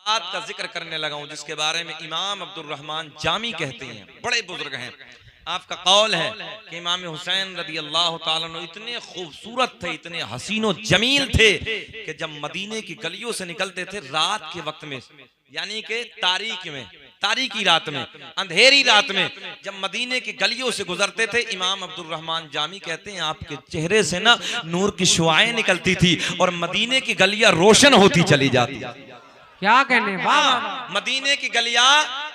बात का जिक्र करने लगा हूं जिसके बारे में इमाम अब्दुल रहमान जामी कहते हैं, बड़े बुजुर्ग हैं। आपका कौल है कि इमाम हुसैन रदी अल्लाह ताला अन्हु इतने खूबसूरत थे, इतने हसीनो जमील थे कि जब मदीने की गलियों से निकलते थे रात के वक्त में, यानी कि तारीकी रात में, अंधेरी रात में जब मदीने की गलियों से गुजरते थे, इमाम अब्दुल रहमान जामी कहते हैं आपके चेहरे से ना नूर की शुआएं निकलती थी और मदीने की गलियां रोशन होती चली जाती। क्या कहने, वाह। मदीने की गलियां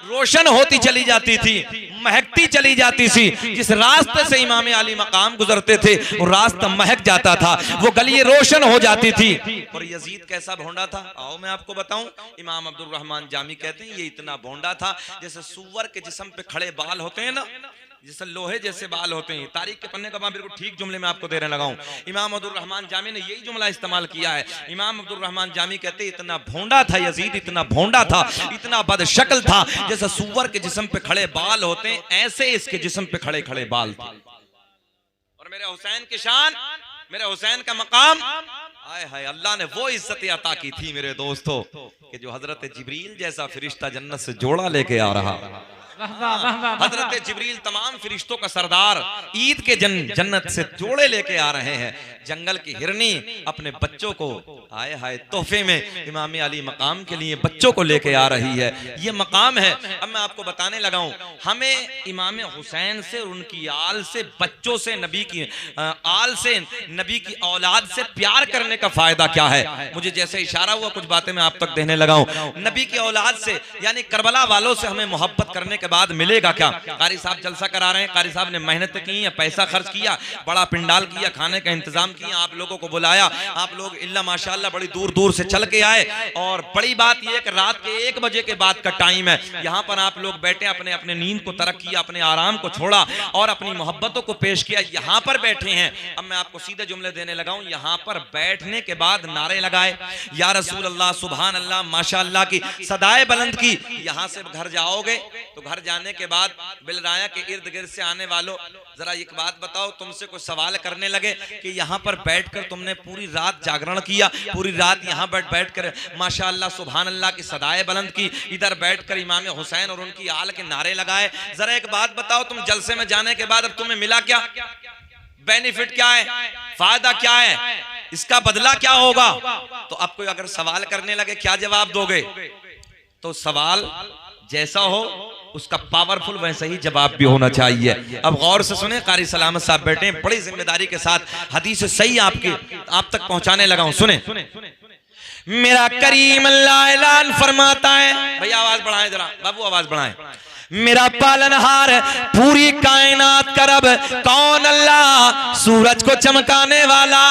रोशन होती चली जाती थी, महकती चली जाती थी। जिस रास्ते से इमाम अली मकाम गुजरते थे वो रास्ता महक जाता था, वो गलियां रोशन हो जाती थी। और यजीद कैसा भोंडा था, आओ मैं आपको बताऊं। इमाम अब्दुल रहमान जामी कहते हैं ये इतना भोंडा था जैसे सूअर के जिस्म पे खड़े बाल होते हैं ना, जैसे लोहे जैसे बाल होते हैं। तारीख के पन्ने का बिल्कुल ठीक जुमले में आपको देने लगा हूं। इमाम अब्दुल रहमान जामी ने यही जुमला इस्तेमाल किया है। इमाम अब्दुल रहमान जामी कहते हैं इतना भोंडा था यजीद, इतना भोंडा था, इतना बदशक्ल था, जैसे सूअर के जिस्म पे खड़े बाल होते हैं ऐसे इसके जिस्म पे खड़े खड़े बाल थे। और मेरे हुसैन की शान, मेरे हुसैन का मकाम, हाय हाय, अल्लाह ने वो इज्जत अता की थी मेरे दोस्तों कि जो हजरत जिब्रील जैसा फरिश्ता जन्नत से जोड़ा लेके आ रहा। हजरत जिब्रील तमाम फरिश्तों का सरदार ईद के जन्नत से जोड़े लेके आ रहे हैं। जंगल की हिरनी अपने बच्चों को आए हाय तोहफे में इमाम अली मकाम के लिए बच्चों को लेके आ रही है। ये मकाम है। अब मैं आपको बताने लगा हूं, हमें इमाम हुसैन से, उनकी आल से, बच्चों से, नबी की आल से, नबी की औलाद से प्यार करने का फायदा क्या है। मुझे जैसे इशारा हुआ कुछ बातें मैं आप तक देने लगा हूं। नबी की औलाद से यानी करबला वालों से हमें मोहब्बत करने के बाद मिलेगा क्या। कारी साहब जलसा करा रहे हैं, कारी साहब ने मेहनत की है, पैसा खर्च किया, बड़ा पिंडाल किया, खाने का इंतजाम किया, आप लोगों को बुलाया, आप लोग इल्ला माशाअल्लाह बड़ी दूर दूर से चल के आए। और बड़ी बात यह कि रात के 1 बजे के बाद का टाइम है, यहाँ पर आप लोग बैठे, अपने अपने नींद को तरक किया, अपने आराम को छोड़ा और अपनी मोहब्बतों को पेश किया, यहाँ पर बैठे हैं। अब मैं आपको सीधे जुमले देने लगा हूं। यहाँ पर बैठने के बाद नारे लगाए, या रसूल अल्लाह, सुभान अल्लाह, माशाअल्लाह की सदाए बुलंद की। यहाँ से घर जाओगे तो घर जाने के बाद बिलराया के इर्द गिर्द से आने वालों, जरा एक बात बताओ, तुमसे कोई सवाल करने लगे कि यहाँ पर बैठकर तुमने पूरी रात जागरण किया, पूरी रात यहाँ बैठकर माशाअल्लाह सुभान अल्लाह की सदाए बुलंद की, इधर बैठकर इमाम हुसैन और उनकी आल के नारे लगाए, जरा एक बात बताओ, तुम जलसे में जाने के बाद अब तुम्हें मिला क्या, बेनिफिट क्या है, फायदा क्या है, इसका बदला क्या होगा। तो अब कोई अगर सवाल करने लगे क्या जवाब दोगे। तो सवाल जैसा हो उसका पावरफुल वैसा ही जवाब भी होना चाहिए। अब गौर से सुने, कारी सलामत साहब बैठे, बड़ी जिम्मेदारी के साथ हदीस सही आप तक पहुंचाने लगा हूं। सुने, मेरा करीम अल्लाह ऐलान फरमाता है, भैया आवाज बढ़ाएं, जरा बाबू आवाज बढ़ाएं। मेरा पालनहार पूरी कायनात का रब कौन अल्लाह, सूरज को चमकाने वाला,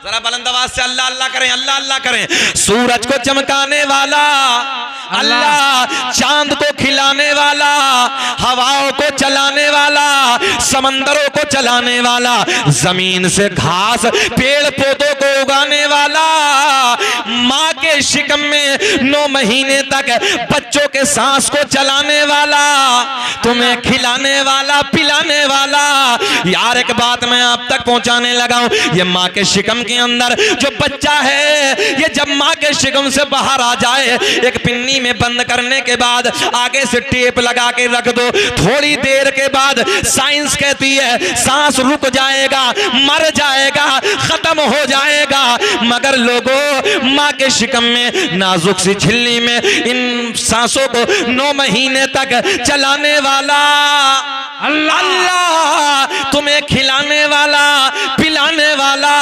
जरा बुलंद आवाज से अल्लाह अल्लाह करें, अल्लाह अल्लाह करें। सूरज को चमकाने वाला अल्लाह, चांद को खिलाने वाला, हवाओं को चलाने वाला, समंदरों को चलाने वाला, जमीन से घास पेड़ पौधों को उगाने वाला, माँ के शिकम में 9 महीने तक बच्चों के सांस को चलाने वाला, तुम्हें खिलाने वाला, पिलाने वाला। यार एक बात मैं आप तक पहुंचाने लगा हूं, ये माँ के शिकम के अंदर जो बच्चा है, ये जब माँ के शिकम से बाहर आ जाए, एक पिन्नी में बंद करने के बाद आगे से टेप लगा के रख दो, थोड़ी देर के बाद साइंस कहती है सांस रुक जाएगा, मर जाएगा, खत्म हो जाएगा। मगर लोगों, माँ के शिकम में नाजुक सी झिल्ली में इन सांसों को 9 महीने तक चलाने वाला अल्लाह, तुम्हें खिलाने वाला, पिलाने वाला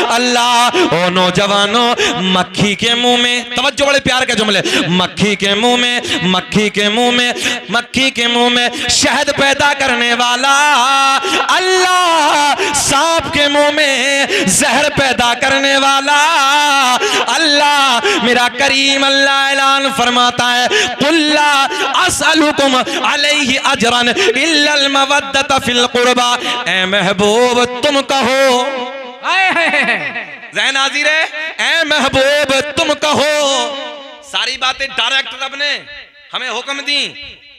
अल्लाह। ओ नौजवानों, मक्खी के मुंह में, तवज्जो, बड़े प्यार के जुमले, मक्खी के मुंह में, मक्खी के मुंह में, मक्खी के मुंह में शहद पैदा करने वाला अल्लाह, सांप के मुंह में जहर पैदा करने वाला अल्लाह। मेरा करीम अल्लाह ऐलान फरमाता है, कुल्ला असअलुकुम अलैहि अजरन इल्लल मवद्दत फिल कुर्बा। ए महबूब तुम कहो, ज़हन हाज़िर है, ए महबूब तुम कहो। सारी बातें डायरेक्ट रब ने हमें हुक्म दी,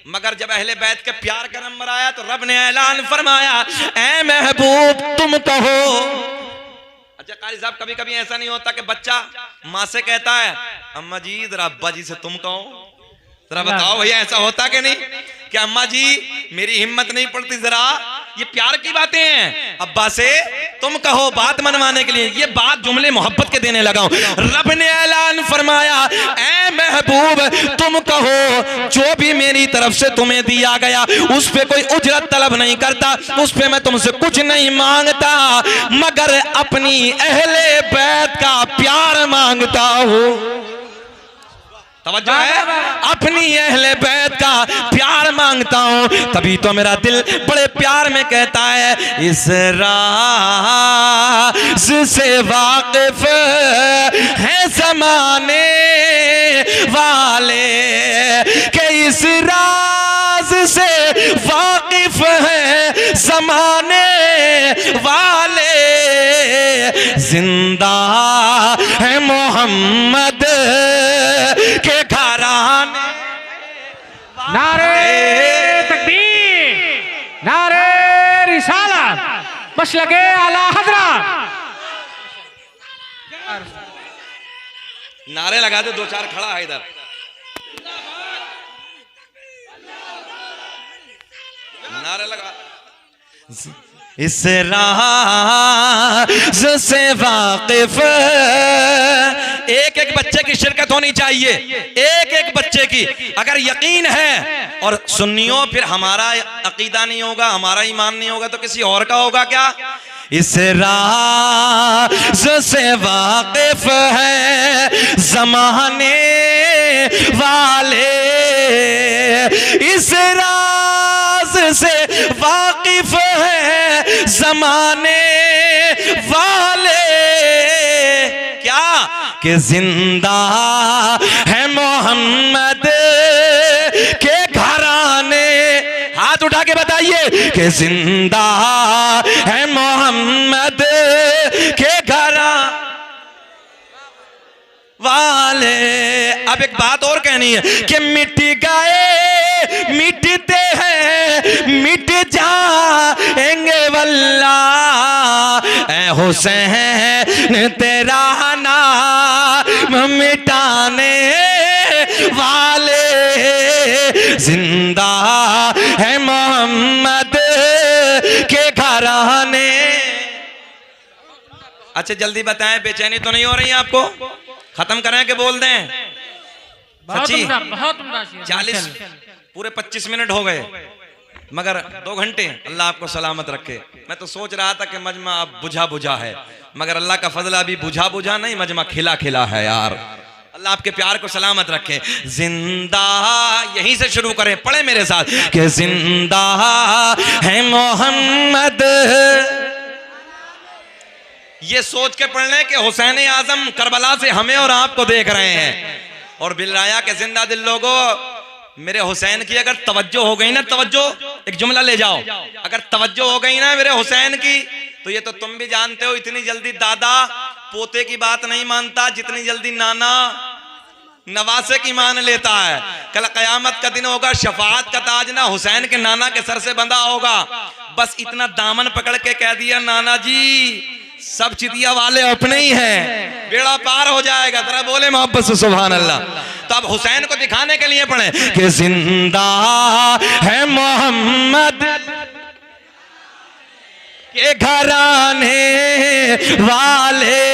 मगर जब अहले बैत के प्यार का नंबर आया तो रब ने ऐलान फरमाया, ए महबूब तुम कहो। अच्छा कारी साहब, कभी कभी ऐसा नहीं होता कि बच्चा माँ से कहता है अम्मा जी जरा अब्बा जी से तुम कहो, जरा बताओ भैया ऐसा होता कि नहीं कि अम्मा जी मेरी हिम्मत नहीं पड़ती, जरा ये प्यार की बातें हैं, अब्बा से तुम कहो बात मनवाने के लिए। ये बात जुमले मोहब्बत के देने लगा हूं। रब ने ऐलान फरमाया, ऐ महबूब तुम कहो जो भी मेरी तरफ से तुम्हें दिया गया उस पे कोई उजरत तलब नहीं करता, उस पे मैं तुमसे कुछ नहीं मांगता मगर अपनी अहले बैत का प्यार मांगता हूं। तवज्जो है, अपनी अहले बैत का प्यार मांगता हूं। तभी तो मेरा दिल बड़े प्यार में कहता है इस राज से वाकिफ है ज़माने वाले, के इस राज से वाकिफ है ज़माने वाले, जिंदा है मोहम्मद के घराने। नारे तकबीर, नारे रिसालत, मसलके आला हज़रत। नारे लगा दे, दो चार खड़ा है इधर। नारे लगा। इस राज से वाकिफ, एक एक बच्चे की शिरकत होनी चाहिए, एक एक बच्चे की। अगर यकीन है, और सुन्नियों फिर हमारा अकीदा नहीं होगा, हमारा ईमान नहीं होगा तो किसी और का होगा क्या? इस राज से वाकिफ है ज़माने वाले, इस राज से वाकिफ है ज़माने वाले, क्या कि जिंदा है मोहम्मद के घराने। हाथ उठा के बताइए कि जिंदा है मोहम्मद के घराने वाले। अब एक बात और कहनी है कि मिट गए मिटते हैं मिट जाएंगे वल्लाह, ऐ हुसैन तेरा नाम मिटाने वाले, जिंदा है मोहम्मद के घराने। अच्छा जल्दी बताएं, बेचैनी तो नहीं हो रही है आपको? खत्म करें कि बोल दें? सच्ची 40 पूरे 25 मिनट हो गए मगर 2 घंटे। अल्लाह आपको सलामत रखे। मैं तो सोच रहा था कि मजमा अब बुझा बुझा है, मगर अल्लाह का फजल अभी बुझा बुझा नहीं, मजमा खिला खिला है यार। अल्लाह आपके प्यार को सलामत रखे। जिंदा, यहीं से शुरू करें, पढ़े मेरे साथ कि जिंदा है मोहम्मद। ये सोच के पढ़ लें कि हुसैन आजम करबला से हमें और आपको देख रहे हैं। और बिलराया के जिंदा दिल लोगों, मेरे हुसैन की अगर तवज्जो हो गई ना, तवज्जो एक जुमला ले जाओ, अगर तवज्जो हो गई ना मेरे हुसैन की, तो ये तो तुम भी जानते हो इतनी जल्दी दादा पोते की बात नहीं मानता जितनी जल्दी नाना नवासे की मान लेता है। कल कयामत का दिन होगा, शफाअत का ताज ना हुसैन के नाना के सर से बंधा होगा। बस इतना दामन पकड़ के कह दिया नाना जी सब चितिया वाले अपने ही हैं, बेड़ा पार हो जाएगा। जरा बोले मोहब्बत से सुभान अल्लाह। तो अब हुसैन को दिखाने के लिए पढ़े कि जिंदा है मोहम्मद के घराने वाले।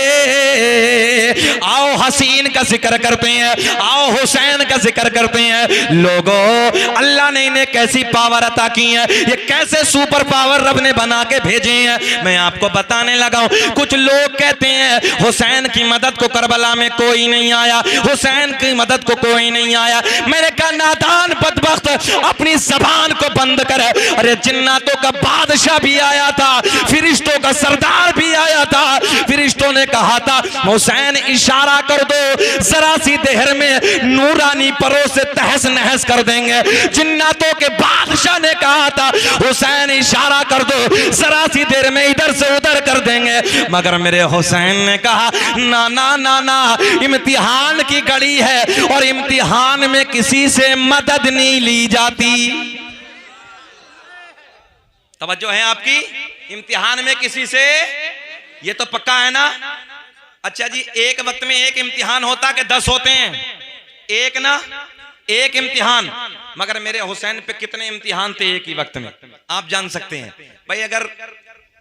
आओ हसीन का जिक्र करते हैं, आओ हुसैन का जिक्र करते हैं। लोगों, अल्लाह ने इन्हें कैसी पावर अता की है, ये कैसे सुपर पावर रब ने बना के भेजे हैं, मैं आपको बताने लगा हूं। कुछ लोग कहते हैं हुसैन की मदद को करबला में कोई नहीं आया, हुसैन की मदद को कोई नहीं आया। मैंने कहा नादान बदबख्त, अपनी जबान को बंद कर। अरे जिन्नातों का बादशाह भी आया था, फिरिश्तों का सरदार भी आया था। फिरिश्तों ने कहा था हुसैन इशारा कर दो, जरा सी देर में नूरानी परों से तहस नहस कर देंगे। जिन्नातों के बादशाह ने कहा था हुसैन इशारा कर दो, जरा सी देर में इधर से उधर कर देंगे। मगर मेरे हुसैन ने कहा ना ना ना ना, इम्तिहान की घड़ी है और इम्तिहान में किसी से मदद नहीं ली जाती। तवज्जो है आपकी? इम्तिहान में किसी से ये तो पक्का है ना? अच्छा जी, एक वक्त में एक इम्तिहान होता कि 10 होते हैं? एक ना, एक इम्तिहान। मगर मेरे हुसैन पे कितने इम्तिहान थे एक ही वक्त में, आप जान सकते हैं। भाई अगर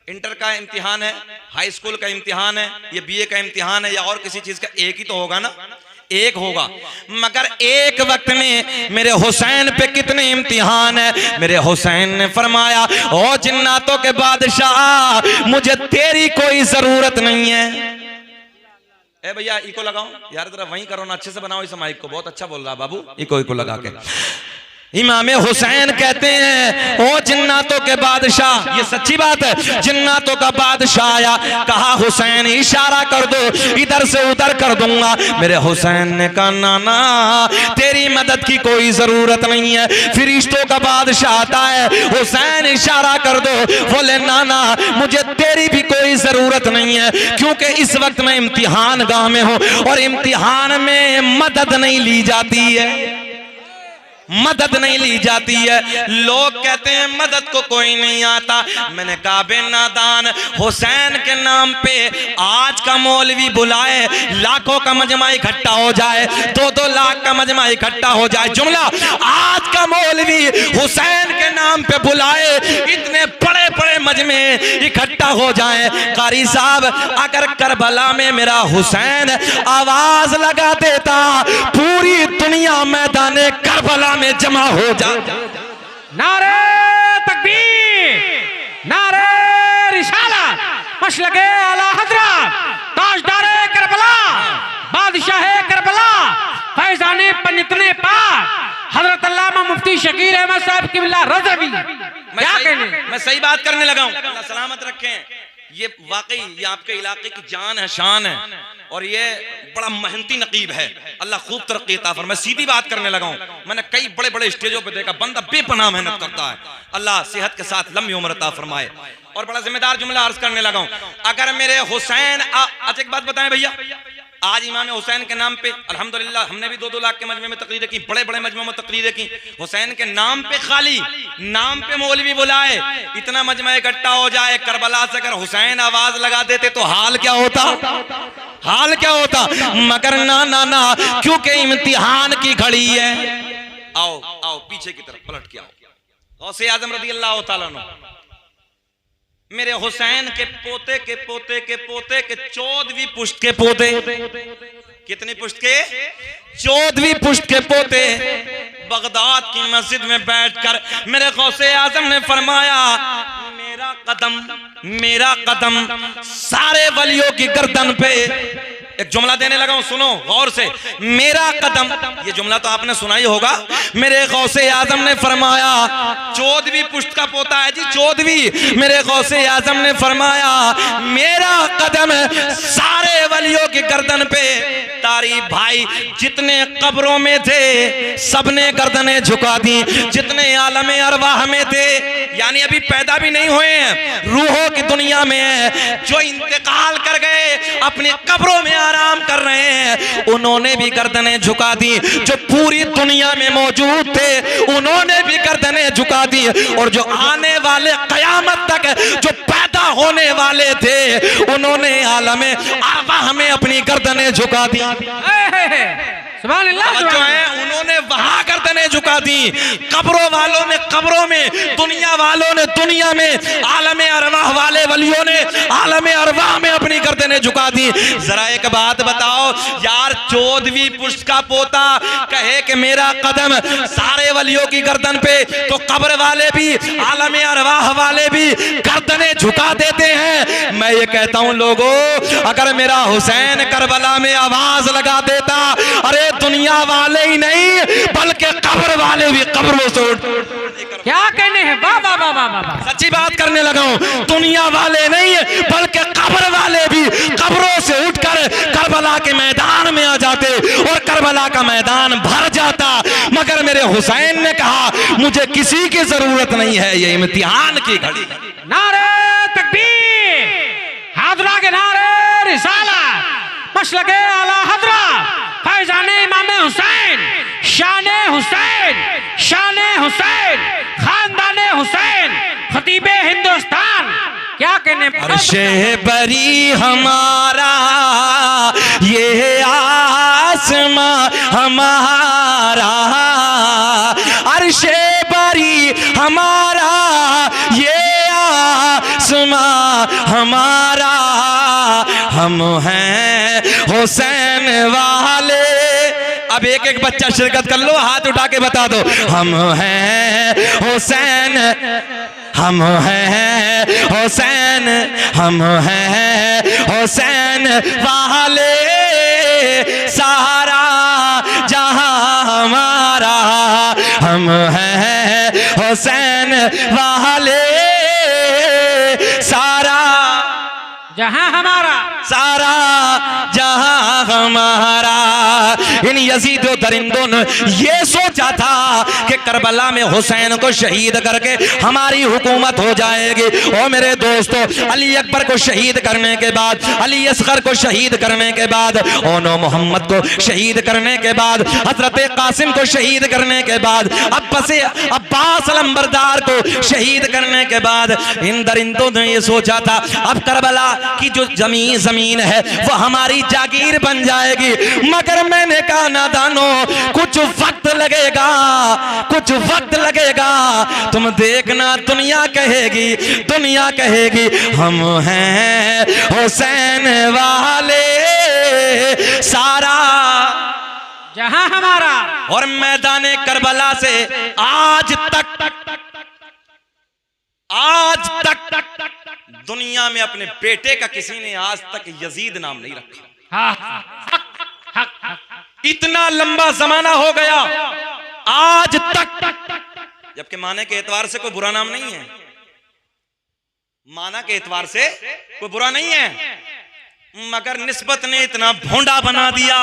इंटर का इम्तिहान है, हाई स्कूल का इम्तिहान है, ये बीए का इम्तिहान है या और किसी चीज का, एक ही तो होगा ना, एक होगा। मगर एक वक्त में मेरे हुसैन पे कितने इम्तिहान है। मेरे हुसैन ने फरमाया, ओ जिन्नातों के बादशाह, मुझे तेरी कोई जरूरत नहीं है। ए भैया इको लगाओ यार, जरा वहीं करो ना, अच्छे से बनाओ इस माइक को, बहुत अच्छा बोल रहा बाबू, इको लगा के। इमाम हुसैन कहते हैं, ओ जिन्नातों के बादशाह, ये सच्ची बात है, जिन्नातों का बादशाह आया, कहा हुसैन इशारा कर दो, इधर से उधर कर दूंगा। मेरे हुसैन ने कहा नाना तेरी मदद की कोई जरूरत नहीं है। फरिश्तों का बादशाह आता है, हुसैन इशारा कर दो, बोले नाना मुझे तेरी भी कोई जरूरत नहीं है, क्योंकि इस वक्त मैं इम्तिहान गाह में हूं और इम्तिहान में मदद नहीं ली जाती है, मदद नहीं ली जाती है। लोग कहते हैं मदद को कोई नहीं आता। मैंने कहा बे नादान, हुसैन के नाम पे आज का मौलवी बुलाए, लाखों का मजमा इकट्ठा हो जाए, 2-2 लाख का मजमा इकट्ठा हो जाए, जुमला आज का मौलवी हुसैन के नाम पे बुलाए, इतने बड़े बड़े मजमे इकट्ठा हो जाए। कारी साहब अगर करबला में मेरा हुसैन आवाज लगा देता, पूरी दुनिया मैदाने करबला में जमा हो जा। नारे तकबीर, नारे रिसालत, मशलके आला हजरत, ताजदारे करबला, बादशाह करबला, फैजाने पंजतने पाक, हजरत अल्लामा मुफ्ती शकीर अहमद साहब किबला रज़वी। क्या कहने, मैं सही बात करने लगा हूं। अल्लाह सलामत रखें। ये वाकई ये आपके इलाके की जान है, शान है, और ये बड़ा मेहनती नकीब है। अल्लाह खूब तरक्की अता फरमाए। मैं सीधी बात करने लगा हूं। मैंने कई बड़े बड़े स्टेजों पे देखा, बंदा बेपनाह मेहनत करता है। अल्लाह सेहत के साथ लंबी उम्र अता फरमाए। और बड़ा जिम्मेदार जुमला अर्ज करने लगा हूं। अगर मेरे हुसैन, अच्छा एक बात बताएं भैया, आज इमाम हुसैन के नाम पे अल्हम्दुलिल्लाह हमने भी 2-2 लाख के मजमे में तकरीरें की, बड़े बड़े मजमे में तकरीरें की। हुसैन के नाम पे खाली नाम पे मौलवी बुलाए, इतना मजमा इकट्ठा हो जाए, करबला से अगर हुसैन आवाज लगा देते तो हाल क्या होता, हाल क्या होता। मगर ना ना ना, क्योंकि इम्तिहान की घड़ी है। आओ आओ पीछे की तरफ पलट के आओ। गौसे आजम रज़ी अल्लाह तआला अन्हु, मेरे हुसैन के पोते के पोते के पोते के 14वीं पुश्त के पोते, कितनी पुश्त के, 14वीं पुश्त के पोते, बगदाद की मस्जिद में बैठकर मेरे गौसे आजम ने फरमाया, मेरा कदम सारे वलियों की गर्दन पे। एक जुमला देने लगा हूं, सुनो गौर से। मेरा कदम, ये जुमला तो आपने सुना ही होगा। मेरे गौसे आजम ने फरमाया, 14वीं पुश्त का पोता है जी, 14वीं। मेरे गौसे आजम ने फरमाया, मेरा कदम सारे वलियों की गर्दन पे। तारीफ भाई जितने कब्रों में थे सबने गर्दनें झुका दी, जितने आलमे अरवाह में थे, यानी अभी पैदा भी नहीं हुए हैं, रूहों की दुनिया में है, जो इंतकाल कर गए अपनी कब्रों में आराम कर रहे हैं, उन्होंने भी गर्दनें झुका दी। जो पूरी दुनिया में मौजूद थे उन्होंने भी गर्दनें झुका दी, और जो आने वाले कयामत तक जो पैदा होने वाले थे उन्होंने आलमे अरवाह में अपनी गर्दनें झुका दी। सुभान अल्लाह, जो है उन्होंने वहां गर्दनें झुका दी। कब्रों वालों ने कब्रों में, दुनिया वालों ने दुनिया में, आलमे अरवाह वाले वलियों ने आलमे अरवाह में अपनी गर्दनें झुका दी। जरा एक बात बताओ यार, 14वीं पुश्त का पोता कहे कि मेरा कदम सारे वलियों की गर्दन पे, तो कब्र वाले भी, आलमे अरवाह वाले भी गर्दनें झुका देते हैं। मैं ये कहता हूं लोगों, अगर मेरा हुसैन करबला में आवाज लगा देता, अरे दुनिया वाले ही नहीं बल्कि कब्र वाले भी कब्रों से उठ, क्या कहने हैं, वाह वाह वाह वाह वाह, सच्ची बात करने लगा हूं। दुनिया वाले नहीं बल्कि कब्र वाले भी कब्रों से उठकर करबला के मैदान में आ जाते और करबला का मैदान भर जाता। मगर मेरे हुसैन ने कहा मुझे किसी की जरूरत नहीं है, ये इम्तिहान की घड़ी। नारे तकबीर, हाजरा के नारे रिसालत, मशलके आला हजरत, फैजाने इमाम हुसैन, शाने हुसैन, शाने हुसैन, खानदाने हुसैन, खतीबे हिंदुस्तान। क्या के ने अर्शे बरी हमारा ये आसमां हमारा, अर्शे बरी हमारा ये आसमां हमारा, हम हैं हुसैन वाले। अब एक एक बच्चा शिरकत कर लो, हाथ उठा के बता दो। हम हैं हुसैन, हम हैं हुसैन, हम हैं हुसैन वाले, सारा जहां हमारा, हम हैं हुसैन वाले, सारा जहां हमारा, सारा जहां हमारा। इन यजीदो दरिंदों ने ये सोचा था कि करबला में हुसैन को शहीद करके हमारी हुकूमत हो जाएगी। ओ मेरे दोस्तों, अली अकबर को शहीद करने के बाद, अली असगर को शहीद करने के बाद, ओनो मोहम्मद को शहीद करने के बाद, हजरत कासिम को शहीद करने के बाद, अब्बास अलंबरदार को शहीद करने के बाद, इन दरिंदों ने ये सोचा था अब करबला की जो जमीन है वो हमारी जागीर बन जाएगी। मगर मैंने कहा नादानो, कुछ वक्त लगेगा, कुछ वक्त लगेगा, तुम देखना दुनिया कहेगी, दुनिया कहेगी हम हैं हुसैन वाले, सारा जहां हमारा। और मैदान करबला से आज तक दुनिया में अपने बेटे का किसी ने आज तक यजीद नाम नहीं रखा। इतना लंबा जमाना हो गया आज तक, जबकि माने के एतबार से कोई बुरा नाम नहीं है, माना के एतबार से कोई बुरा नहीं है, मगर निस्बत ने इतना भोंडा बना दिया।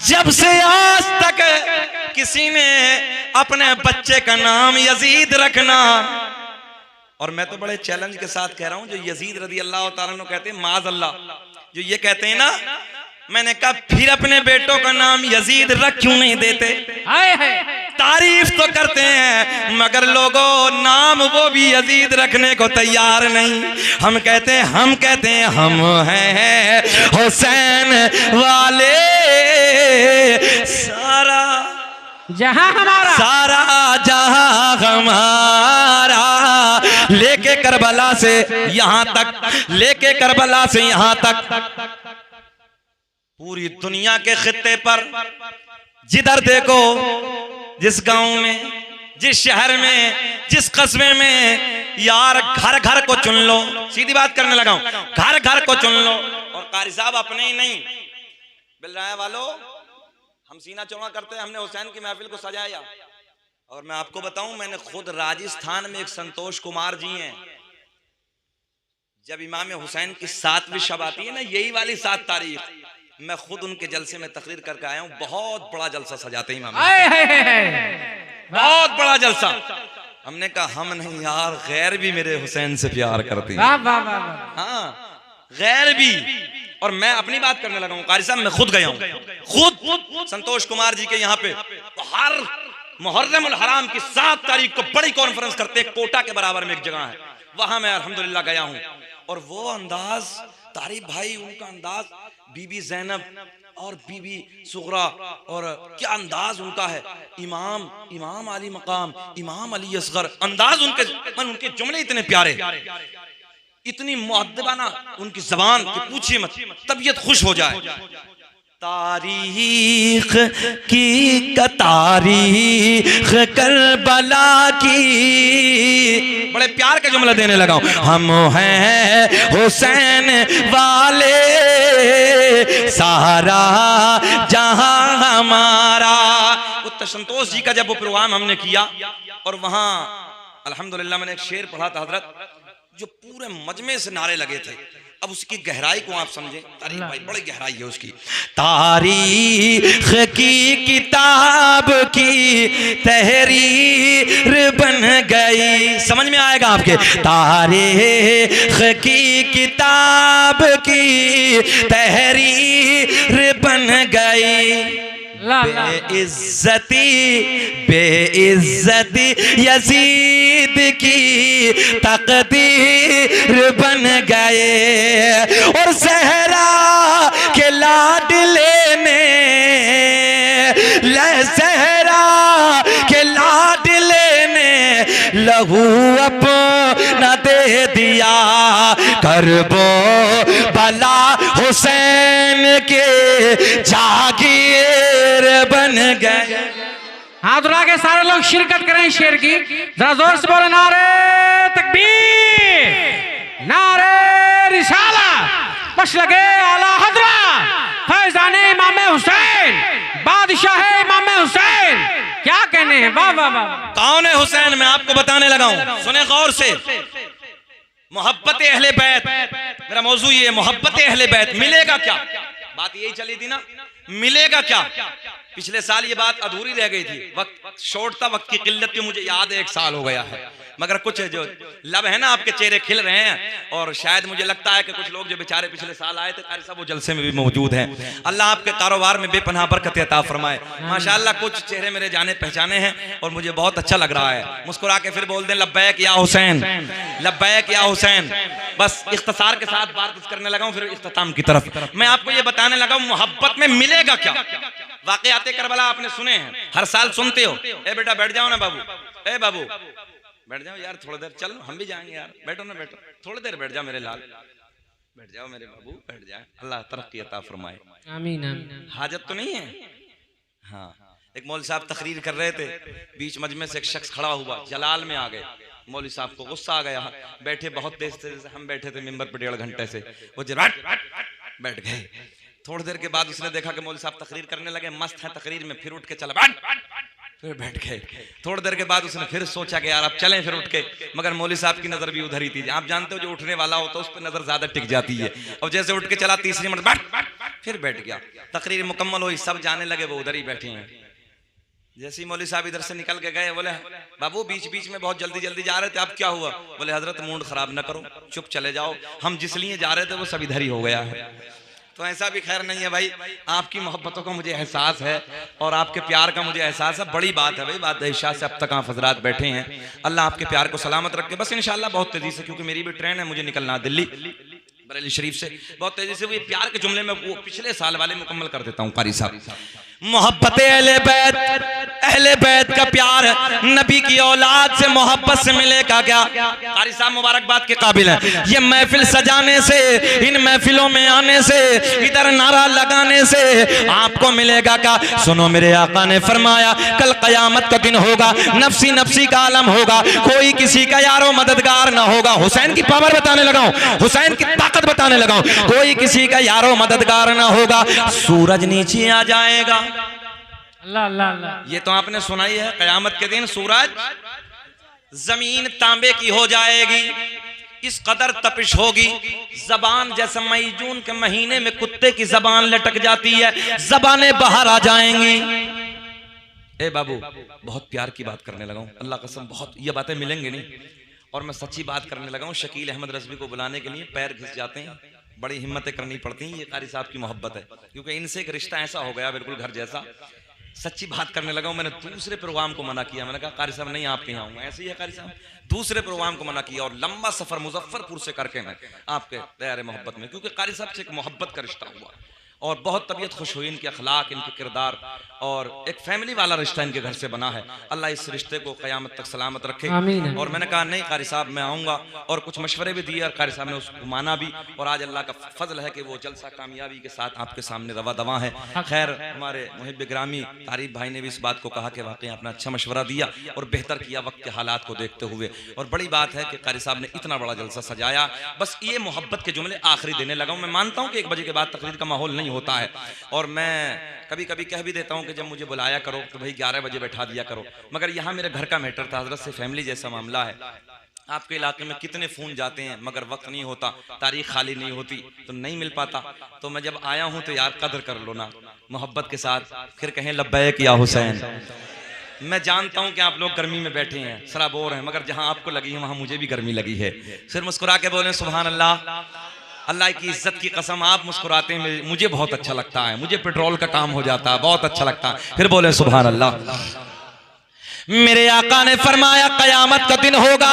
जब से आज तक किसी ने अपने बच्चे का नाम यजीद रखना, और मैं तो बड़े चैलेंज के साथ कह रहा हूं, जो यजीद रदी अल्लाह तआला अन्हु कहते हैं माज अल्लाह, जो ये कहते हैं ना, मैंने कहा फिर अपने बेटों का नाम यजीद रख क्यों नहीं देते? तारीफ तो करते हैं मगर लोगों नाम वो भी यजीद रखने को तैयार नहीं। हम कहते हैं हम हैं हुसैन वाले, सारा जहां हमारा, सारा जहां हमारा, लेके करबला से यहां तक, लेके करबला से यहां तक, पूरी दुनिया के खित्ते पर जिधर देखो, जिस गांव में, जिस शहर में, जिस कस्बे में, यार घर घर को चुन लो, सीधी बात करने लगा हूं, घर घर को चुन लो। और कारी साहब अपने ही नहीं, बिलराया वालों, हम सीना चौड़ा करते हैं, हमने हुसैन की महफिल को सजाया। और मैं आपको बताऊं, मैंने खुद राजस्थान में एक संतोष कुमार जी हैं, जब इमाम हुसैन की 7वीं शब आती है ना, यही वाली 7 तारीख, मैं खुद उनके जलसे में तकरीर करके आया हूं। बहुत बड़ा जलसा सजाते हैं इमाम, बहुत बड़ा जलसा। हमने कहा हम नहीं यार, गैर भी मेरे हुसैन से प्यार करती हैं, हाँ गैर भी। और मैं अपनी बात करने लगा हूं, कारी साहब मैं खुद गया हूं, खुद संतोष कुमार जी के यहाँ पे हर मुहर्रम उल हराम की 7 तारीख को बड़ी कॉन्फ्रेंस करते हैं, कोटा के बराबर में एक जगह है, वहां मैं अल्हम्दुलिल्लाह गया हूं। और वो अंदाज, तारिफ भाई उनका अंदाज, बीबी जैनब और बीबी सुगरा, और क्या अंदाज उनका है, इमाम अली मकाम, इमाम अली असगर, अंदाज उनके जुमले इतने प्यारे, इतनी मुअद्दबाना उनकी जबान कि पूछिए मत, तबीयत खुश हो जाए। तारीख की तारीख करबला की, बड़े प्यार का जुमला देने लगा हूं, हम हैं हुसैन वाले, सारा जहां हमारा। उत्तर संतोष जी का जब वो प्रोग्राम हमने किया, और वहां अल्हम्दुलिल्लाह मैंने एक शेर पढ़ा था हजरत, जो पूरे मजमे से नारे लगे थे। अब उसकी गहराई को आप समझें, तारीख भाई बड़ी गहराई है उसकी। तारीख की किताब की तहरीर बन गई, समझ में आएगा आपके, तारीख की किताब की तहरीर बन गई, बेइज्जती यजीद ईद की तकदीर बन गए और सहरा के लाडले ने सहरा के लाडले ने लहू अपना दे दिया करबो बला हुसैन के जागीर बन गए। हाथ उठा के सारे लोग शिरकत करें शेर की, जरा जोर से बोले नारे तकबीर, नारे रिसाला, बस लगे आला हजरा फैजाने इमाम हुसैन, बादशाह इमाम हुसैन। क्या कहने हैं, वाह वाह वाह। कौन है हुसैन, मैं आपको बताने लगा हूं, सुने गौर से। मोहब्बत अहले बैत, मेरा मौजू ये मोहब्बत अहले बैत। मिलेगा क्या, बात यही चली थी ना, मिलेगा क्या। पिछले साल ये बात अधूरी रह गई थी, वक्त शॉर्ट था, वक्त की किल्लत की मुझे याद है 1 साल हो गया है, मगर कुछ जो लब है ना आपके चेहरे खिल रहे हैं। और शायद मुझे लगता है कि कुछ लोग जो बेचारे पिछले साल आए थे कारी साहब वो जलसे में भी मौजूद हैं। अल्लाह आपके कारोबार में बेपनाह बरकत अता फरमाए। माशाअल्लाह कुछ चेहरे मेरे जाने पहचाने हैं और मुझे बहुत अच्छा लग रहा है। मुस्कुरा के फिर बोल दें लब्बैक या हुसैन, लब्बैक या हुसैन। बस इख्तिसार के साथ बात करने लगा हूं, फिर इख्तिताम की तरफ मैं आपको ये बताने लगा हूं मोहब्बत में मिलेगा क्या। वाक़याते करबला आपने सुने हैं, हर साल सुनते हो। ए बेटा बैठ जाओ ना बाबू, ए बाबू बैठ जाओ यार, थोड़ी देर चलो हम भी जाएंगे यार, बैठो ना बैठो, थोड़ी देर बैठ जाओ मेरे लाल, बैठ जाओ मेरे बाबू, बैठ जाए। अल्लाह तरक्की अता फरमाए, आमीन आमीन। हाजत तो नहीं है। हाँ, एक मौलवी साहब तकरीर कर रहे थे, बीच मजमे से एक शख्स खड़ा हुआ, जलाल में आ गए। मौलवी साहब को गुस्सा आ गया, बैठे बहुत देर से, हम बैठे थे मिंबर पर 1.5 घंटे से, वो बैठ गए। थोड़ी देर के बाद उसने देखा कि मौलवी साहब तकरीर करने लगे, मस्त है तकरीर में, फिर उठ के चला, फिर बैठ गए। थोड़ी देर के बाद उसने फिर सोचा कि यार अब चलें, फिर उठ के, मगर मौलवी साहब की नजर भी उधर ही थी। आप जानते हो जो उठने वाला होता है उस पर नजर ज्यादा टिक जाती है। और जैसे उठ के चला, तीसरी मरतबा फिर बैठ गया। तकरीर मुकम्मल हुई, सब जाने लगे, वो उधर ही बैठे हैं। जैसे ही मौलवी साहब इधर से निकल के गए, बोले बाबू बीच बीच में बहुत जल्दी जल्दी जा रहे थे, अब क्या हुआ। बोले हजरत मूड खराब न करो, चुप चले जाओ, हम जिस लिए जा रहे थे वो सब इधर ही हो गया है। तो ऐसा भी खैर नहीं है भाई, आपकी मोहब्बतों का मुझे एहसास है और आपके प्यार का मुझे एहसास है। बड़ी बात है भाई, बात शाह से अब तक आप हजरात बैठे हैं, अल्लाह आपके प्यार को सलामत रखे। बस इंशाल्लाह बहुत तेजी से, क्योंकि मेरी भी ट्रेन है, मुझे निकलना दिल्ली बरेली शरीफ से, बहुत तेजी से। वो प्यार के जुमले में वो पिछले साल वाले मुकम्मल कर देता हूँ कारी साहब। मोहब्बत अहले बैत का प्यार, नबी की औलाद से मोहब्बत से मिलेगा क्या। कारी साहब मुबारकबाद के काबिल है। ये महफिल सजाने से, इन महफिलों में आने से, इधर नारा लगाने से आपको मिलेगा क्या। सुनो मेरे आका ने फरमाया कल कयामत का दिन होगा, नफसी नफसी का आलम होगा, कोई किसी का यारो मददगार ना होगा। हुसैन की पावर बताने लगा हूं, हुसैन की ताकत बताने लगा हूं। कोई किसी का यारो मददगार ना होगा, सूरज नीचे आ जाएगा। अल्लाह अल्लाह अल्लाह। ये तो आपने सुना ही है, कयामत के दिन सूरज, जमीन तांबे की हो जाएगी, इस कदर तपिश होगी, जबान जैसे मई जून के महीने में कुत्ते की जबान लटक जाती है, जबानें बाहर आ जाएंगी। ए बाबू बहुत प्यार की बात करने लगा हूं, अल्लाह कसम बहुत ये बातें मिलेंगी नहीं, और मैं सच्ची बात करने लगा हूं। शकील अहमद रज़वी को बुलाने के लिए पैर घिस जाते हैं, बड़ी हिम्मतें करनी पड़ती हैं। ये कारी साहब की मोहब्बत है, क्योंकि इनसे एक रिश्ता ऐसा हो गया बिल्कुल घर जैसा। सच्ची बात करने लगा हूं, मैंने दूसरे प्रोग्राम को मना किया, मैंने कहा कारी साहब नहीं आपके यहाँ आऊंगा, ऐसे ही है कारी साहब। दूसरे प्रोग्राम को मना किया और लंबा सफर मुजफ्फरपुर से करके मैं आपके प्यारे मोहब्बत में, क्योंकि कारी साहब से एक मोहब्बत का रिश्ता हुआ और बहुत तबीयत खुश हुई। इनके अखलाक, इनके किरदार और एक फैमिली वाला रिश्ता इनके घर से बना है। अल्लाह इस रिश्ते को क़यामत तक सलामत रखे। और मैंने कहा नहीं कारी साहब मैं आऊँगा, और कुछ मशवरे भी दिए और कारी साहब ने उसको माना भी, और आज अल्लाह का फजल है कि वो जलसा कामयाबी के साथ आपके सामने रवा दवा है। खैर हमारे मुहिब ग्रामी तारीफ भाई ने भी इस बात को कहा कि वाकई आपने अच्छा मशवरा दिया और बेहतर किया वक्त के हालात को देखते हुए, और बड़ी बात है कि कारी साहब ने इतना बड़ा जलसा सजाया। बस ये मोहब्बत के जुमले आखिरी देने लगा हूँ। मैं मानता हूँ कि 1 बजे के बाद तकरीर का माहौल नहीं होता है, और मैं कभी कभी कह भी देता हूं कि जब मुझे बुलाया करो तो भाई 11 बजे बैठा दिया करो, मगर यहां मेरे घर का मैटर था, हजरत से फैमिली जैसा मामला है। आपके इलाके में कितने फोन जाते हैं मगर वक्त नहीं होता, तारीख खाली नहीं होती तो नहीं मिल पाता। तो मैं जब आया हूं तो यार कदर कर लो ना मोहब्बत के साथ, फिर कहें लब्बैक या हुसैन। मैं जानता हूं कि आप लोग गर्मी में बैठे हैं, सराबोर हैं, मगर जहां आपको लगी है वहां मुझे भी गर्मी लगी है। फिर मुस्कुरा के बोले सुभान अल्लाह, अल्लाह की इज्जत की कसम आप मुस्कुराते हैं मुझे बहुत अच्छा लगता है, मुझे पेट्रोल का काम हो जाता है, बहुत अच्छा लगता है। फिर बोले सुभान अल्लाह। मेरे आका ने फरमाया कयामत का दिन होगा,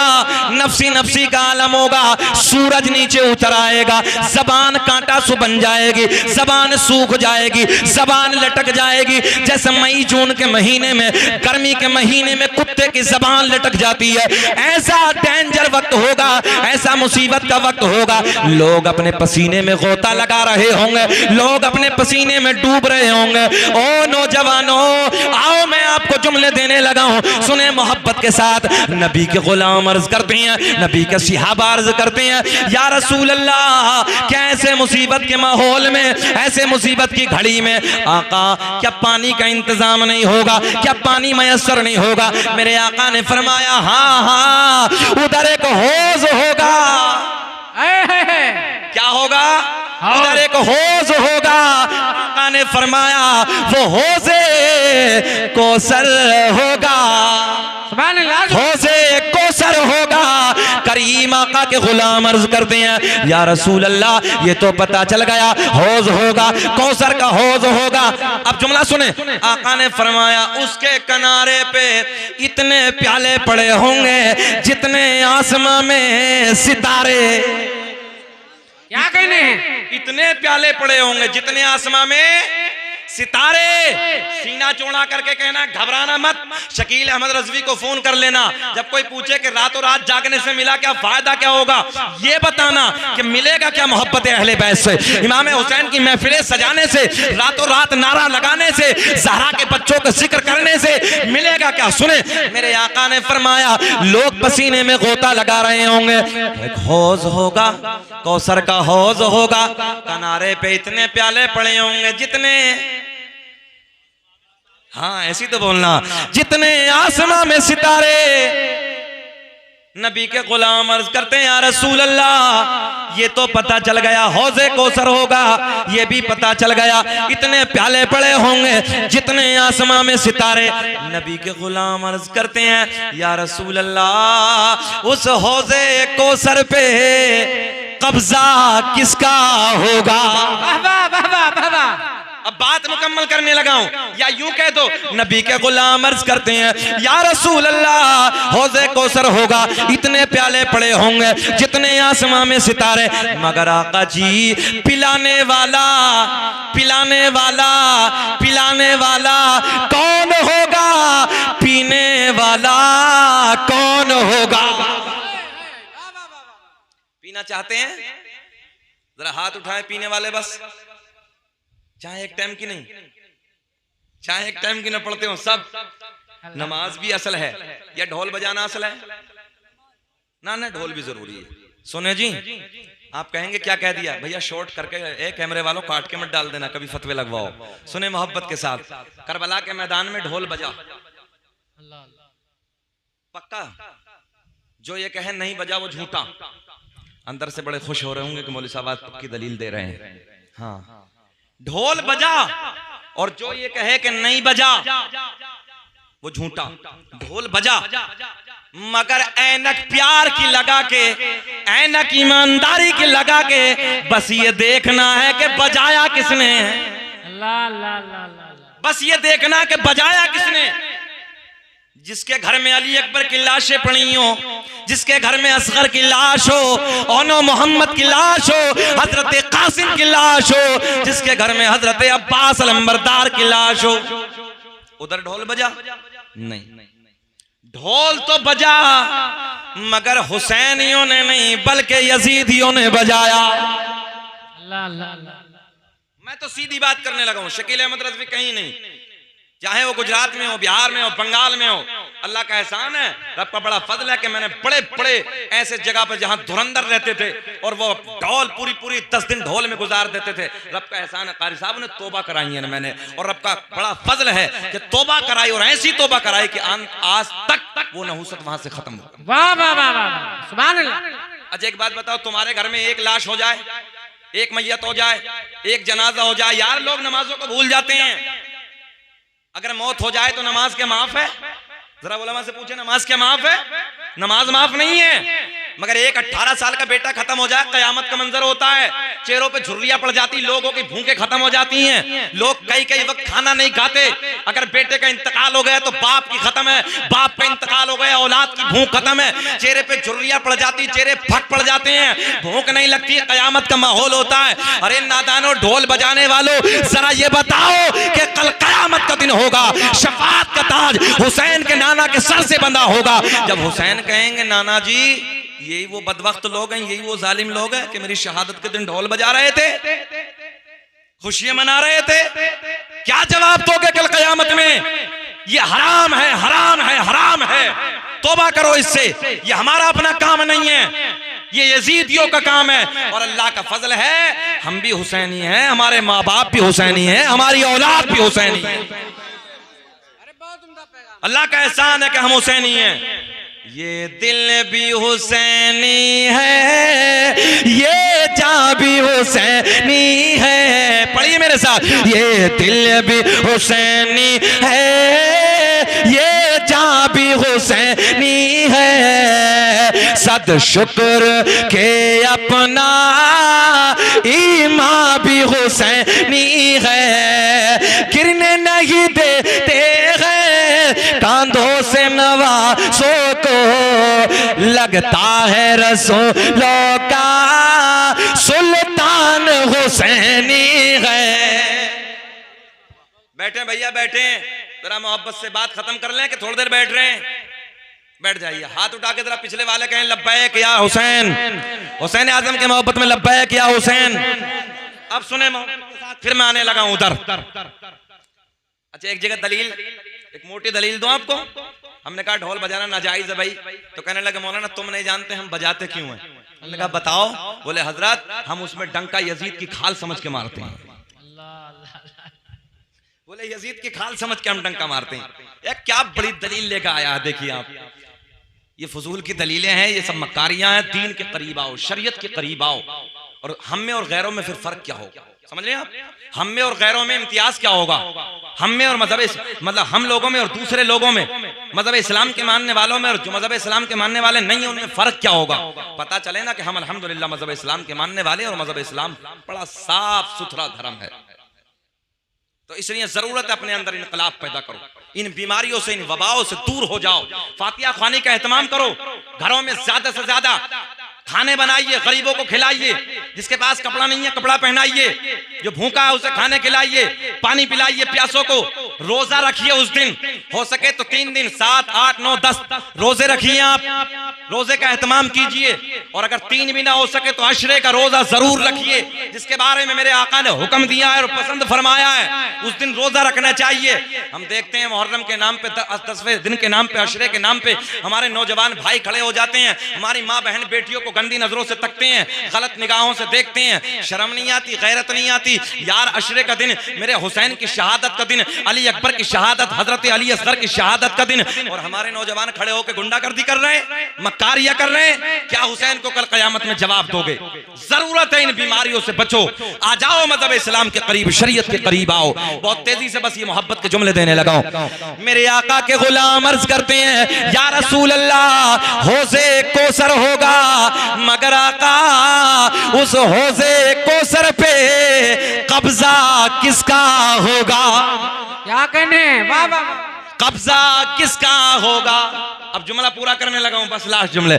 नफसी नफसी का आलम होगा, सूरज नीचे उतर आएगा, जबान कांटा सु बन जाएगी, जबान सूख जाएगी, जबान लटक जाएगी। जैसे मई जून के महीने में, गर्मी के महीने में कुत्ते की जबान लटक जाती है, ऐसा डेंजर वक्त होगा, ऐसा मुसीबत का वक्त होगा। लोग अपने पसीने में गोता लगा रहे होंगे, लोग अपने पसीने में डूब रहे होंगे। ओ नौजवानों, आओ मैं आपको जुमले देने लगा हूं, सुने मोहब्बत के साथ। नबी के गुलाम अर्ज करते हैं, नबी के सहाबा अर्ज करते हैं, या रसूल अल्लाह, क्या ऐसे मुसीबत के माहौल में, ऐसे मुसीबत की घड़ी में आका क्या पानी का इंतजाम नहीं होगा, क्या पानी मयसर नहीं होगा? मेरे आका ने फरमाया हाँ हाँ, उधर एक हौज होगा। क्या होगा? उधर एक हौज होगा। आका ने फरमाया वो हौज़े कौसर होगा, हौज़े कौसर होगा। करीम आका के गुलाम अर्ज करते हैं, या रसूल अल्लाह, ये तो पता चल गया हौज होगा, कौसर का हौज होगा। अब जुमला सुने, आका ने फरमाया उसके किनारे पे इतने प्याले पड़े होंगे जितने आसमां में सितारे। क्या कहने हैं? इतने प्याले पड़े होंगे जितने आसमां में सितारे। सीना चौड़ा करके कहना घबराना मत। शकील अहमद रजवी को फोन कर लेना, जब कोई पूछे कि रातों रात जागने से मिला क्या, फायदा क्या होगा, ये बताना कि मिलेगा क्या मोहब्बत अहले बैत से। इमाम हुसैन की महफिलें सजाने से, रातों रात नारा लगाने से, ज़हरा के बच्चों का जिक्र करने से मिलेगा क्या? सुने, मेरे आका ने फरमाया लोग पसीने में गोता लगा रहे होंगे, एक हौज होगा, कौसर का हौज होगा, किनारे पे इतने प्याले पड़े होंगे जितने, हाँ ऐसी तो बोलना, जितने आसमां में सितारे। नबी के गुलाम अर्ज करते हैं, या रसूल अल्लाह, ये तो पता चल गया हौज़े कौसर होगा, ये भी पता चल गया इतने प्याले पड़े होंगे जितने आसमां में सितारे। नबी के गुलाम अर्ज करते हैं, या रसूल अल्लाह, उस हौज़े कौसर पे कब्जा किसका होगा? अब बात मुकम्मल करने लगा हूं, या यूं कह दो, नबी के गुलाम अर्ज करते हैं, या रसूल अल्लाह, हौज़े कौसर होगा, इतने प्याले पड़े होंगे जितने आसमां में सितारे, मगर आका जी पिलाने वाला, पिलाने वाला, पिलाने वाला कौन होगा? पीने वाला कौन होगा? पीना चाहते हैं? जरा हाथ उठाएं पीने वाले, बस चाहे एक टाइम की नहीं, चाहे एक टाइम की न पढ़ते हो सब। नमाज भी असल है या ढोल बजाना असल है? ना ना, ढोल भी जरूरी है। सुने जी, आप कहेंगे क्या कह दिया भैया, शॉर्ट करके कैमरे वालों काट के मत डाल देना, कभी फतवे लगवाओ। सुने मोहब्बत के साथ, करबला के मैदान में ढोल बजा, पक्का जो ये कहे नहीं बजा वो झूठा। अंदर से बड़े खुश हो रहे होंगे कि मौलवी साहब आज पक्की दलील दे रहे हैं। हाँ, ढोल बजा, और जो ये कहे कि नहीं बजा वो झूठा। ढोल बजा मगर ऐनक प्यार की लगा के, ऐनक ईमानदारी की लगा के, बस ये देखना है कि बजाया किसने, बस ये देखना कि बजाया किसने। जिसके घर में अली अकबर की लाशें पड़ी हो, जिसके घर में असगर की लाश हो, ओनो मोहम्मद की लाश हो, हजरत कासिम की लाश हो, जिसके घर में हजरत अब्बास अलंबरदार की लाश हो, उधर ढोल बजा नहीं। ढोल तो बजा मगर हुसैनियों ने नहीं बल्कि यजीदियों ने बजाया। मैं तो सीधी बात करने लगा हूं, शकील अहमद रज़वी कहीं नहीं, चाहे वो गुजरात में हो, बिहार में हो, बंगाल में हो। अल्लाह का एहसान है, रब का बड़ा फजल है कि मैंने बड़े बड़े ऐसे जगह पर जहां धुरंधर रहते थे और वो ढोल पूरी पूरी 10 दिन ढोल में गुजार देते थे। रब का एहसान है, कारी साहब ने तोबा कराई है मैंने, और रब का बड़ा फजल है कि तोबा कराई, और ऐसी तोबा कराई कि आज तक वो नहुसत वहां से खत्म हो। वाह वाह वाह वाह, सुभान अल्लाह। अच्छा एक बात बताओ, तुम्हारे घर में एक लाश हो जाए, एक मैयत हो जाए, एक जनाजा हो जाए, यार लोग नमाजों को भूल जाते हैं। अगर मौत हो जाए तो नमाज क्या माफ है? जरा उलमा से पूछे, नमाज क्या माफ है? नमाज माफ नहीं है। मगर एक 18 साल का बेटा खत्म हो जाए, कयामत का मंजर होता है। चेहरों पे झुर्रियां पड़ जाती, लोगों की भूखें खत्म हो जाती हैं, लोग कई वक्त खाना नहीं खाते। अगर बेटे का इंतकाल हो गया तो बाप की खत्म है, बाप का इंतकाल हो गया औलाद की भूख खत्म है। चेहरे पे झुर्रियां पड़ जाती, चेहरे फट पड़ जाते हैं, भूख नहीं लगती, कयामत का माहौल होता है। अरे नादानो, ढोल बजाने वालों, जरा ये बताओ कि कल कयामत का दिन होगा, शफाअत का ताज हुसैन के नाना के सर से बंधा होगा। जब हुसैन कहेंगे नाना जी यही वो बदबख्त लोग हैं, यही वो जालिम लोग हैं कि मेरी शहादत के दिन ढोल बजा रहे थे, खुशियां मना रहे थे, क्या जवाब दोगे कल कयामत में? ये हराम है, हराम है, हराम है, तौबा करो इससे, ये हमारा अपना काम नहीं है, ये यजीदियों का काम है। और अल्लाह का फजल है हम भी हुसैनी हैं, हमारे माँ बाप भी हुसैनी हैं, हमारी औलाद भी हुसैनी है। अल्लाह का एहसान है कि हम हुसैनी हैं। ये दिल भी हुसैनी है, ये जान भी हुसैनी है, पढ़िए मेरे साथ, ये दिल भी हुसैनी है, ये जान भी हुसैनी है, सद शुक्र के अपना ईमान भी हुसैनी है, गिरने नहीं देते हैं कांधों से नवाज़ों को, लगता है रसूलों का सुल्तान हुसैनी है। बैठे भैया बैठे, जरा मोहब्बत से बात खत्म कर लें कि थोड़ी देर बैठ रहे हैं? बैठ जाइए, हाथ उठा के जरा पिछले वाले कहें लब्बैक या हुसैन, हुसैन आजम के मोहब्बत में लब्बैक या हुसैन। अब सुने फिर मैं आने लगा उधर। अच्छा, एक जगह दलील, एक मोटी दलील दूं आपको। हमने कहा ढोल बजाना नाजायज है भाई, तो कहने लगे मौलाना तुम नहीं जानते हम बजाते क्यों हैं। हमने कहा बताओ। बोले हजरत हम उसमें डंका यजीद की खाल समझ के मारते हैं। बोले यजीद की खाल समझ के हम डंका मारते हैं। यार क्या बड़ी दलील लेकर आया है, देखिए आप, ये फजूल की दलीलें हैं, ये सब मकारियां हैं। दीन के करीब आओ, शरीयत के करीब आओ, और हम में और गैरों में फिर फर्क क्या होगा, समझ लें आप। हम में और गैरों में इम्तियाज क्या होगा, हम में और मतलब हम लोगों में और दूसरे लोगों में, मजहब इस्लाम के मानने वालों में और जो मजहब इस्लाम के मानने वाले नहीं है उनमें फर्क क्या होगा। पता चले ना कि हम अल्हम्दुलिल्लाह मजहब इस्लाम के मानने वाले और मजहब इस्लाम बड़ा साफ सुथरा धर्म है। तो इसलिए जरूरत है अपने अंदर इनकलाब पैदा करो, इन बीमारियों से, इन वबाओं से दूर हो जाओ। फातिहा ख्वानी का एहतमाम करो, घरों में ज्यादा से ज्यादा खाने बनाइए, गरीबों को खिलाइए, जिसके पास कपड़ा नहीं है कपड़ा पहनाइए, जो भूखा है उसे खाने खिलाइए, पानी पिलाइए प्यासों को। रोजा रखिए उस दिन, हो सके तो 3 दिन 7, 8, 9, 10 रोजे रखिए आप, रोजे का एहतमाम कीजिए। और अगर 3 भी ना हो सके तो अशरे का रोजा जरूर रखिए, जिसके बारे में मेरे आका ने हुक्म दिया है और पसंद फरमाया है, उस दिन रोजा रखना चाहिए। हम देखते हैं मुहर्रम के नाम पे, 10वें दिन के नाम पे, अशरे के नाम पे हमारे नौजवान भाई खड़े हो जाते हैं, हमारी माँ बहन बेटियों को गंदी नजरों से तकते हैं, गलत निगाहों से देखते हैं, शर्म नहीं आती, गैरत नहीं आती। यार अशरे का दिन, मेरे हुसैन की शहादत का दिन, अली अकबर की शहादत, हजरत अली असगर की शहादत का दिन, और हमारे नौजवान खड़े होकर गुंडागर्दी कर रहे हैं, मक्कारियां कर रहे हैं। क्या हुसैन को कल कयामत में जवाब दोगे? जरूरत है इन बीमारियों से बचो, आ जाओ मजहब इस्लाम के करीब, शरीयत के करीब आओ। बहुत तेजी से बस ये मोहब्बत के जुमले देने लगाओ। मेरे आका के गुलाम अर्ज करते हैं या रसूल अल्लाह, हौज़े कौसर होगा मगर आका उस हौज़े कौसर पे कब्जा किसका होगा? क्या कहने, वाह वाह, कब्जा किसका होगा? अब जुमला पूरा करने लगा हूं, बस लास्ट जुमले।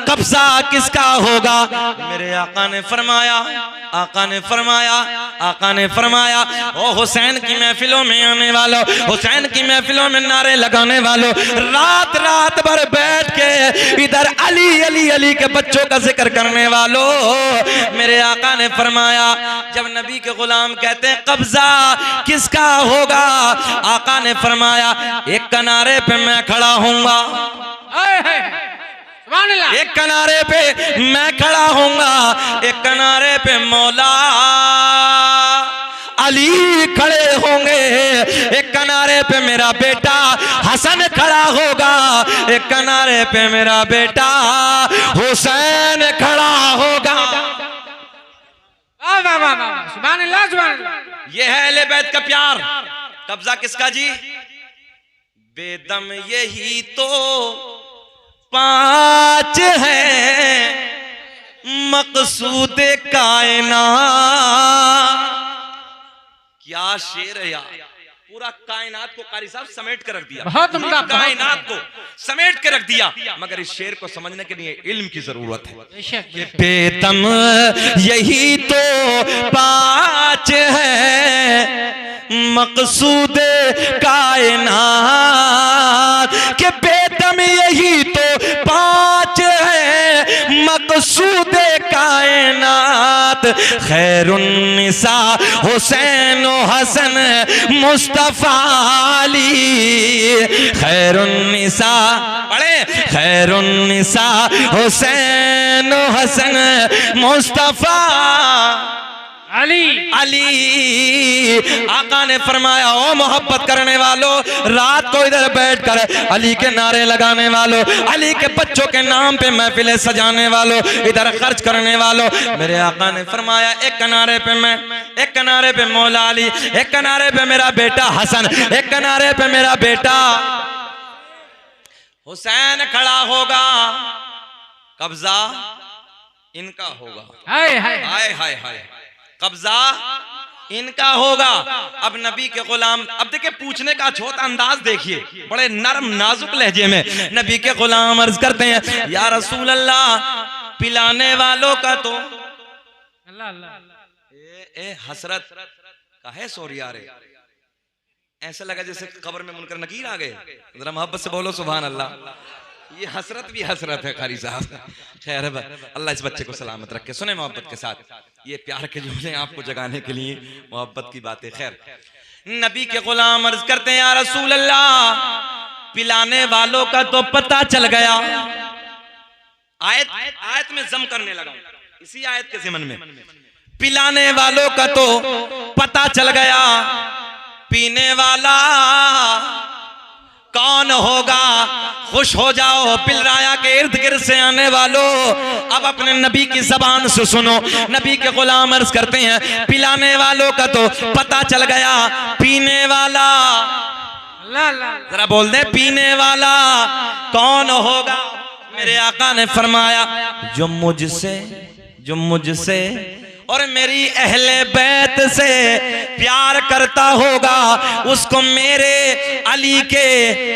कब्जा किसका होगा? मेरे आका ने फरमाया, आका ने फरमाया, आका ने फरमाया, ओ हुसैन की महफिलों में आने वालों, हुसैन की महफिलों में नारे लगाने वालों, रात रात भर बैठ के इधर अली अली अली के बच्चों का जिक्र करने वालों, मेरे आका ने फरमाया, जब नबी के गुलाम कहते हैं कब्जा किसका होगा, आका ने फरमाया एक किनारे पे मैं खड़ा हूंगा, एक किनारे पे मैं खड़ा हूंगा, एक किनारे पे मौला अली खड़े होंगे, एक किनारे पे मेरा बेटा हसन खड़ा होगा, एक किनारे पे मेरा बेटा हुसैन खड़ा होगा। सुभान अल्लाह, सुभान अल्लाह। ये है अहले बैत का प्यार। कब्जा किसका जी? बेदम यही तो 5 है, मकसूद कायनात। क्या शेर है यार, पूरा कायनात को कारी साहब समेट कर रख दिया, बहुत उम्दा, कायनात को समेट के रख दिया। मगर इस शेर को समझने के लिए इल्म की जरूरत है। बेदम यही तो पाँच है मकसूद कायनात के, बेदम यही तो पाँच है मकसूद कायनात। खैरुन्निसा हुसैन हसन मुस्तफा अली, खैरुन्निसा पढ़े, खैरुन्निसा हुसैन हसन मुस्तफा अली अली। आका ने फरमाया ओ मोहब्बत करने वालों, रात को इधर बैठकर अली के नारे लगाने वालों, अली के बच्चों के नाम पे महफिलें सजाने वालों, इधर खर्च करने वालों, मेरे आका ने फरमाया एक किनारे पे मैं, एक किनारे पे मौला अली, एक किनारे पे मेरा बेटा हसन, एक किनारे पे मेरा बेटा हुसैन खड़ा होगा, कब्जा इनका होगा। हाय हाय हाय हाय हाय, कब्जा इनका होगा। अब नबी के गुलाम, अब देखिए पूछने का छोटा अंदाज देखिए, बड़े नरम नाजुक लहजे में नबी के गुलाम अर्ज करते हैं, या रसूल अल्लाह, पिलाने वालों का तो अल्लाह अल्लाह ए हसरत का है सोरिया रे, ऐसा लगा जैसे कब्र में मुनकर नकीर आ गए। जरा मोहब्बत से बोलो सुभान अल्लाह। ये हसरत भी हसरत है कारी साहब। खैर है, अल्लाह इस बच्चे को सलामत रखे। सुने मोहब्बत के साथ, ये प्यार के जुमले आपको जगाने के लिए मोहब्बत की बातें। खैर, नबी के गुलाम अर्ज करते हैं, या रसूल अल्लाह, पिलाने वालों का तो पता चल गया। आयत में जम करने लगा, इसी आयत के ज़िमन में, पिलाने वालों का तो पता चल गया, पीने वाला कौन होगा? खुश हो जाओ पिलराया के इर्द गिर्द से आने वालों, अब अपने नबी की जबान से सुनो। नबी के गुलाम अर्ज करते हैं, पिलाने वालों का तो पता चल गया, पीने वाला जरा बोल दे, पीने वाला कौन होगा? मेरे आका ने फरमाया, जो मुझसे और मेरी अहले बैत से प्यार करता होगा, उसको मेरे अली के,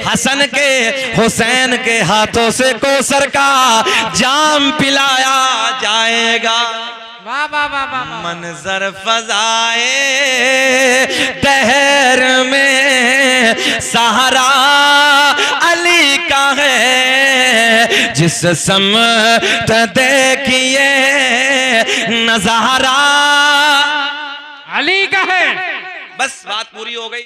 हसन के, हुसैन के हाथों से कौसर का जाम पिलाया जाएगा। वाह वाह वाह वाह। मंजर फजाए दहर में सहारा अली का है, जिस समत देखिए नजारा अली का है। बस बात पूरी हो गई।